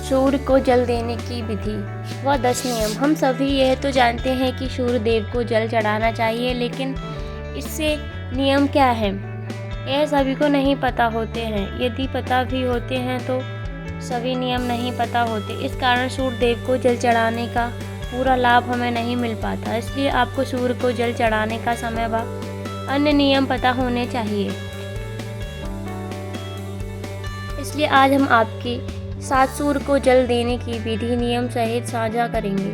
सूर्य को जल देने की विधि व 10 नियम। हम सभी यह तो जानते हैं कि सूर्य देव को जल चढ़ाना चाहिए, लेकिन इससे नियम क्या है यह सभी को नहीं पता होते हैं। यदि पता भी होते हैं तो सभी नियम नहीं पता होते। इस कारण सूर्य देव को जल चढ़ाने का पूरा लाभ हमें नहीं मिल पाता। इसलिए आपको सूर्य को जल चढ़ाने का समय व अन्य नियम पता होने चाहिए। इसलिए आज हम आपके साथ सूर्य को जल देने की विधि नियम सहित साझा करेंगे।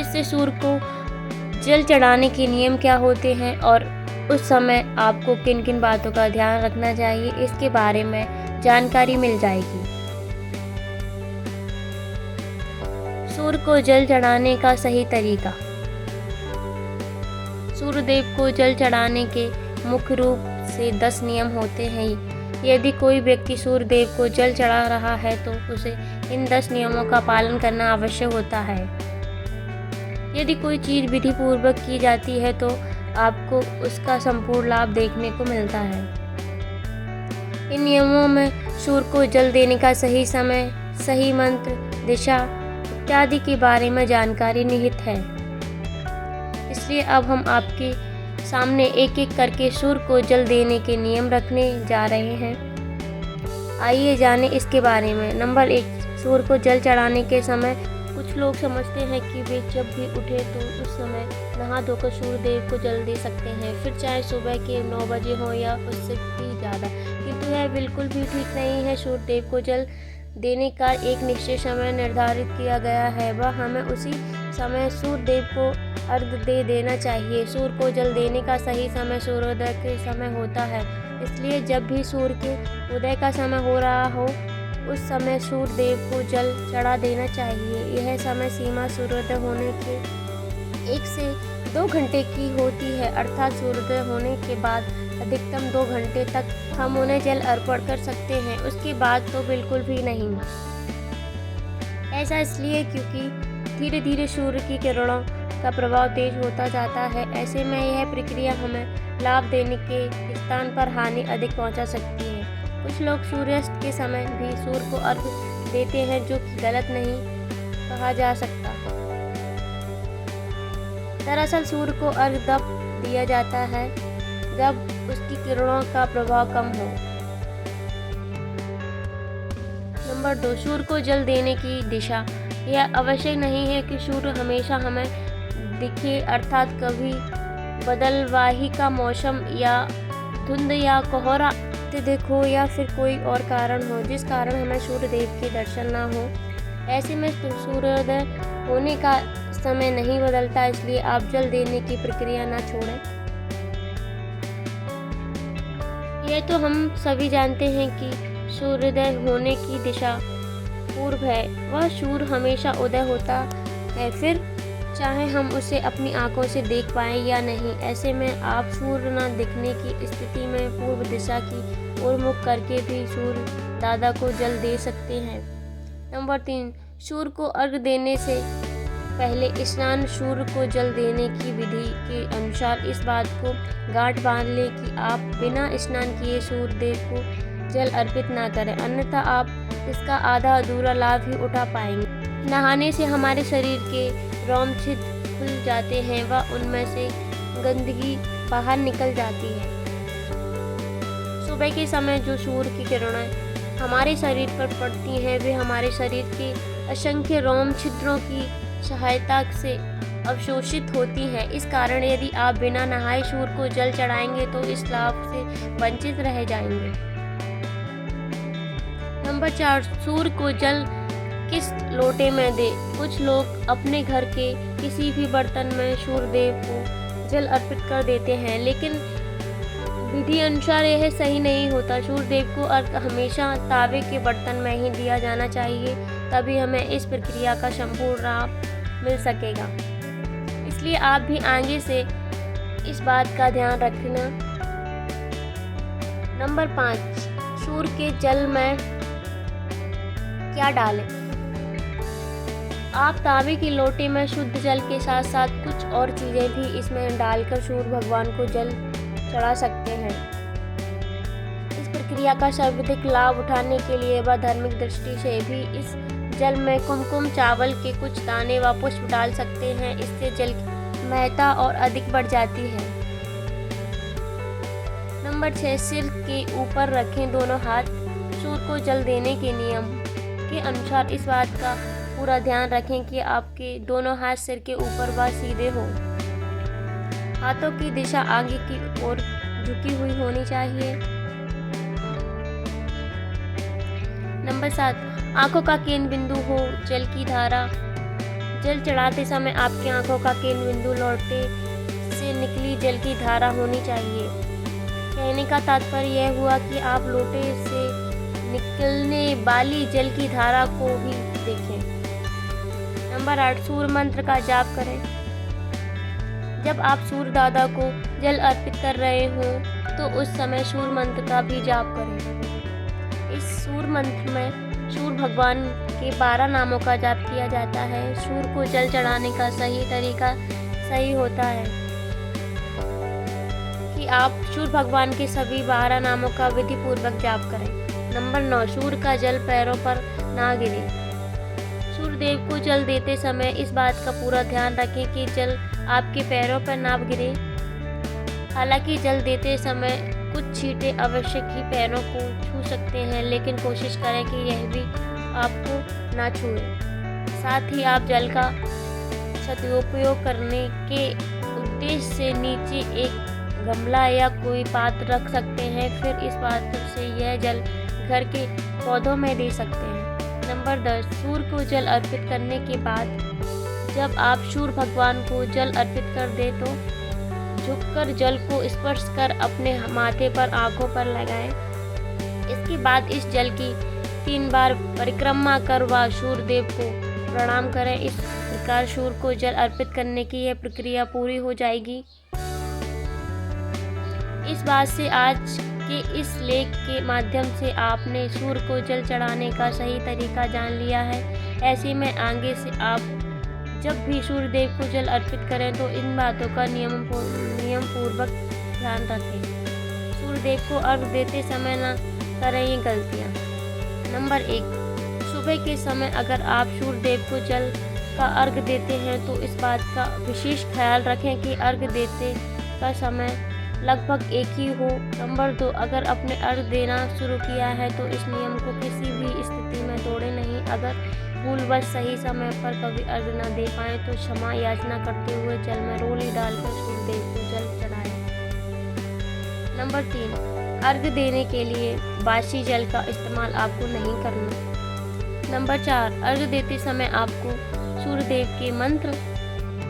इससे सूर्य को जल चढ़ाने के नियम क्या होते हैं और उस समय आपको किन किन बातों का ध्यान रखना चाहिए, इसके बारे में जानकारी मिल जाएगी। सूर्य को जल चढ़ाने का सही तरीका। सूर्य देव को जल चढ़ाने के मुख्य रूप से 10 नियम होते हैं। यदि कोई व्यक्ति सूर्य देव को जल चढ़ा रहा है तो उसे इन 10 नियमों का पालन करना आवश्यक होता है। यदि कोई चीज़ विधि पूर्वक की जाती है तो आपको उसका संपूर्ण लाभ देखने को मिलता है। इन नियमों में सूर्य को जल देने का सही समय, सही मंत्र, दिशा इत्यादि के बारे में जानकारी निहित है। इसलिए अब हम आपके सामने एक एक करके सूर्य को जल देने के नियम रखने जा रहे हैं। आइए जाने इसके बारे में। नंबर 1, सूर्य को जल चढ़ाने के समय कुछ लोग समझते हैं कि वे जब भी उठे तो उस समय नहा धोकर सूर्य देव को जल दे सकते हैं, फिर चाहे सुबह के 9 बजे हो या उससे भी ज़्यादा। किंतु यह बिल्कुल भी ठीक नहीं है। सूर्य देव को जल देने का एक निश्चित समय निर्धारित किया गया है व हमें उसी समय सूर्य देव को अर्घ दे देना चाहिए। सूर्य को जल देने का सही समय सूर्योदय के समय होता है। इसलिए जब भी सूर्य के उदय का समय हो रहा हो उस समय सूर्य देव को जल चढ़ा देना चाहिए। यह समय सीमा सूर्योदय होने के 1 से 2 घंटे की होती है, अर्थात सूर्योदय होने के बाद अधिकतम 2 घंटे तक हम उन्हें जल अर्पण कर सकते हैं। उसके बाद तो बिल्कुल भी नहीं। ऐसा इसलिए क्योंकि धीरे धीरे सूर्य की किरणों का प्रभाव तेज होता जाता है। ऐसे में यह प्रक्रिया हमें लाभ देने के स्थान पर हानि अधिक पहुंचा सकती है। कुछ लोग सूर्यास्त के समय भी सूर्य को अर्घ देते हैं, जो कि गलत नहीं कहा जा सकता। दरअसल सूर्य को अर्घ तब दिया जाता है जब उसकी किरणों का प्रभाव कम हो। नंबर 2, सूर्य को जल देने की दिशा। यह आवश्यक नहीं है कि सूर्य हमेशा हमें दिखे, अर्थात कभी बदलवाही का मौसम या धुंध या कोहरा अत्यधिक हो या फिर कोई और कारण हो जिस कारण हमें सूर्य देव के दर्शन ना हो। ऐसे में सूर्योदय होने का समय नहीं बदलता, इसलिए आप जल देने की प्रक्रिया ना छोड़ें। यह तो हम सभी जानते हैं कि सूर्योदय होने की दिशा पूर्व है। वह सूर्य हमेशा उदय होता है, फिर चाहे हम उसे अपनी आंखों से देख पाएं या नहीं। ऐसे में आप सूर्य न दिखने की स्थिति में पूर्व दिशा की ओर मुख करके भी सूर्य दादा को जल दे सकते हैं। नंबर 3, सूर्य को अर्घ देने से पहले स्नान। सूर्य को जल देने की विधि के अनुसार इस बात को गांठ बांध लें कि आप बिना स्नान किए सूर्य देव को जल अर्पित ना करें, अन्यथा आप इसका आधा अधूरा लाभ ही उठा पाएंगे। नहाने से हमारे शरीर के रोम छिद्र खुल जाते हैं व उनमें से गंदगी बाहर निकल जाती है। सुबह के समय जो सूर्य की किरणें हमारे शरीर पर पड़ती हैं वे हमारे शरीर के असंख्य रोम छिद्रों की सहायता से अवशोषित होती हैं। इस कारण यदि आप बिना नहाए सूर्य को जल चढ़ाएंगे तो इस लाभ से वंचित रह जाएंगे। नंबर 4, सूर्य को जल किस लोटे में दे। कुछ लोग अपने घर के किसी भी बर्तन में सूर्य देव को जल अर्पित कर देते हैं, लेकिन विधि अनुसार यह सही नहीं होता। सूर्य देव को अर्घ हमेशा तावे के बर्तन में ही दिया जाना चाहिए, तभी हमें इस प्रक्रिया का संपूर्ण लाभ मिल सकेगा। इसलिए आप भी आगे से इस बात का ध्यान रखना। नंबर 5, सूर्य के जल में क्या डालें। आप तावे की लोटे में शुद्ध जल के साथ साथ कुछ और चीज़ें भी इसमें डालकर सूर्य भगवान को जल चढ़ा सकते हैं। इस क्रिया का सर्वाधिक लाभ उठाने के लिए व धार्मिक दृष्टि से भी इस जल में कुमकुम चावल के कुछ दाने व पुष्प डाल सकते हैं। इससे जल की महत्ता और अधिक बढ़ जाती है। नंबर 6, सिर के ऊपर रखें दोनों हाथ। सूर्य को जल देने के नियम के अनुसार इस बात का पूरा ध्यान रखें कि आपके दोनों हाथ सिर के ऊपर व सीधे हों। हाथों की दिशा आगे की ओर झुकी हुई होनी चाहिए। नंबर 7, आंखों का केंद्र बिंदु हो जल की धारा। जल चढ़ाते समय आपकी आंखों का केंद्र बिंदु लोटे से निकली जल की धारा होनी चाहिए। कहने का तात्पर्य यह हुआ कि आप लोटे से निकलने वाली जल की धारा को ही देखें। नंबर 8, सूर्य मंत्र का जाप करें। जब आप सूर्य दादा को जल अर्पित कर रहे हों तो उस समय सूर्य मंत्र का भी जाप करें। इस सूर्य मंत्र में सूर्य भगवान के 12 नामों का जाप किया जाता है। सूर्य को जल चढ़ाने का सही तरीका सही होता है कि आप सूर्य भगवान के सभी 12 नामों का विधि पूर्वक जाप करें। नंबर 9, सूर्य का जल पैरों पर ना गिरे। सूर्य देव को जल देते समय इस बात का पूरा ध्यान रखें कि जल आपके पैरों पर ना गिरे। हालांकि जल देते समय कुछ छींटे अवश्य ही पैरों को छू सकते हैं, लेकिन कोशिश करें कि यह भी आपको ना छुए। साथ ही आप जल का सदुपयोग करने के उद्देश्य से नीचे एक गमला या कोई पात्र रख सकते हैं। फिर इस पात्र से यह जल घर के पौधों में दे सकते हैं। नंबर 10, सूर्य को जल अर्पित करने के बाद जब आप सूर्य भगवान को जल अर्पित कर दे तो झुककर जल को स्पर्श कर अपने माथे पर आंखों पर लगाएं। इसके बाद इस जल की 3 बार परिक्रमा कर व सूर्य देव को प्रणाम करें। इस प्रकार सूर्य को जल अर्पित करने की यह प्रक्रिया पूरी हो जाएगी। इस बात से आज के इस लेख के माध्यम से आपने सूर्य को जल चढ़ाने का सही तरीका जान लिया है। ऐसे में आगे से आप जब भी सूर्य देव को जल अर्पित करें तो इन बातों का नियम पूर्वक ध्यान रखें। सूर्य देव को अर्घ देते समय न करें ये गलतियाँ। नंबर 1, सुबह के समय अगर आप सूर्य देव को जल का अर्घ देते हैं तो इस बात का विशेष ख्याल रखें कि अर्घ देते का समय लगभग एक ही हो। नंबर 2, अगर आपने अर्घ देना शुरू किया है तो इस नियम को किसी भी स्थिति में तोड़े नहीं। अगर भूलवश सही समय पर कभी अर्घ न दे पाए तो क्षमा याचना करते हुए जल में रोली डालकर सूर्य देव को जल चढ़ाएं। नंबर 3, अर्घ देने के लिए बासी जल का इस्तेमाल आपको नहीं करना। नंबर 4, अर्घ देते समय आपको सूर्य देव के मंत्र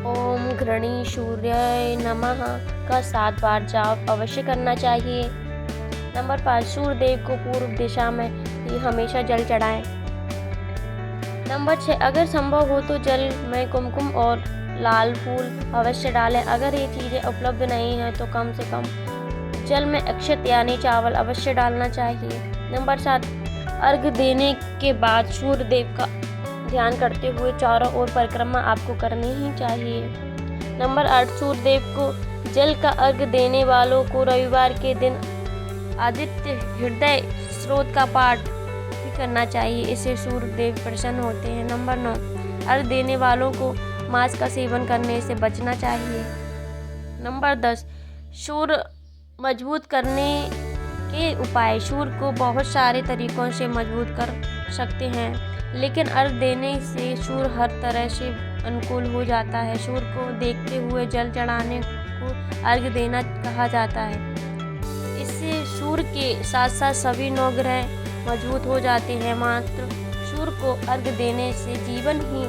ओम घृणी सूर्याय नमः का 7 बार जाप अवश्य करना चाहिए। नंबर 5, सूर्य देव को पूर्व दिशा में ही हमेशा जल चढ़ाएं। नंबर 6, अगर संभव हो तो जल में कुमकुम और लाल फूल अवश्य डालें। अगर ये चीज़ें उपलब्ध नहीं हैं तो कम से कम जल में अक्षत यानी चावल अवश्य डालना चाहिए। नंबर 7, अर्घ देने के बाद सूर्य देव का ध्यान करते हुए चारों ओर परिक्रमा आपको करनी ही चाहिए। नंबर 8, सूर्य देव को जल का अर्घ देने वालों को रविवार के दिन आदित्य हृदय स्रोत का पाठ भी करना चाहिए। इससे सूर्य देव प्रसन्न होते हैं। नंबर 9, अर्घ देने वालों को मांस का सेवन करने से बचना चाहिए। नंबर 10, सूर्य मजबूत करने के उपाय। सूर्य को बहुत सारे तरीकों से मजबूत कर सकते हैं, लेकिन अर्घ देने से सूर्य हर तरह से अनुकूल हो जाता है। सूर्य को देखते हुए जल चढ़ाने को अर्घ देना कहा जाता है। इससे सूर्य के साथ साथ सभी 9 ग्रह मजबूत हो जाते हैं। मात्र सूर्य को अर्घ देने से जीवन ही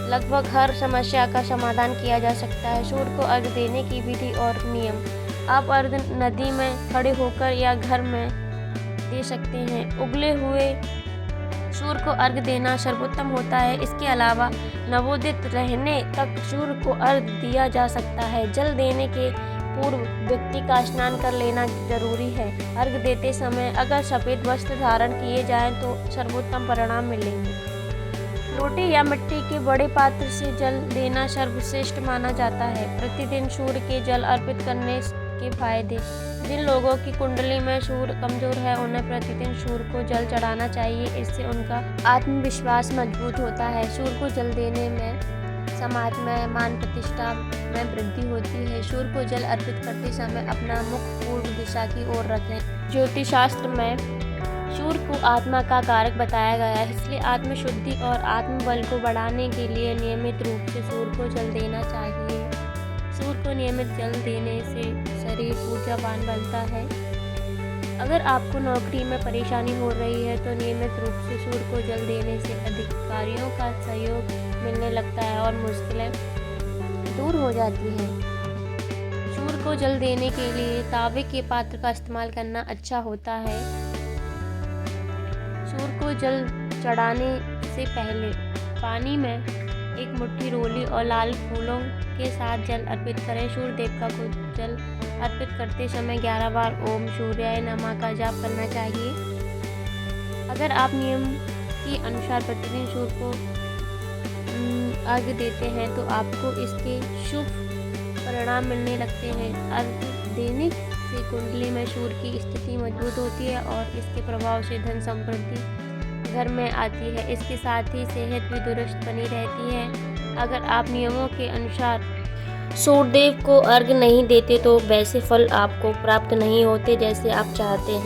लगभग हर समस्या का समाधान किया जा सकता है। सूर्य को अर्घ देने की विधि और नियम। आप अर्घ नदी में खड़े होकर या घर में दे सकते हैं। उगले हुए सूर्य को अर्घ देना सर्वोत्तम होता है। इसके अलावा नवोदित रहने तक सूर्य को अर्घ दिया जा सकता है। जल देने के पूर्व व्यक्ति का स्नान कर लेना जरूरी है। अर्घ देते समय अगर सफ़ेद वस्त्र धारण किए जाएं तो सर्वोत्तम परिणाम मिलेंगे। लोटे या मिट्टी के बड़े पात्र से जल देना सर्वश्रेष्ठ माना जाता है। प्रतिदिन सूर्य के जल अर्पित करने के फायदे। जिन लोगों की कुंडली में सूर्य कमजोर है उन्हें प्रतिदिन सूर्य को जल चढ़ाना चाहिए। इससे उनका आत्मविश्वास मजबूत होता है। सूर्य को जल देने में समाज में मान प्रतिष्ठा में वृद्धि होती है। सूर्य को जल अर्पित करते समय अपना मुख पूर्व दिशा की ओर रखें। ज्योतिष शास्त्र में सूर्य को आत्मा का कारक बताया गया है, इसलिए आत्मशुद्धि और आत्मबल को बढ़ाने के लिए नियमित रूप से सूर्य को जल देना चाहिए। सूर्य को नियमित जल देने से शरीर ऊर्जावान बनता है। अगर आपको नौकरी में परेशानी हो रही है तो नियमित रूप से सूर्य को जल देने से अधिकारियों का सहयोग मिलने लगता है और मुश्किलें दूर हो जाती हैं। सूर्य को जल देने के लिए तांबे के पात्र का इस्तेमाल करना अच्छा होता है। सूर्य को जल चढ़ाने से पहले पानी में एक मुट्ठी रोली और लाल फूलों के साथ जल अर्पित करें। सूर्य देवता को जल अर्पित करते समय 11 बार ओम सूर्याय नमः का जाप करना चाहिए। अगर आप नियम के अनुसार प्रतिदिन सूर्य को अर्घ्य देते हैं तो आपको इसके शुभ परिणाम मिलने लगते हैं। अर्घ्य देने से कुंडली में सूर्य की स्थिति मजबूत होती है और इसके प्रभाव से धन समृद्धि घर में आती है। इसके साथ ही सेहत भी दुरुस्त बनी रहती है। अगर आप नियमों के अनुसार सूर्यदेव को अर्घ्य नहीं देते तो वैसे फल आपको प्राप्त नहीं होते जैसे आप चाहते हैं।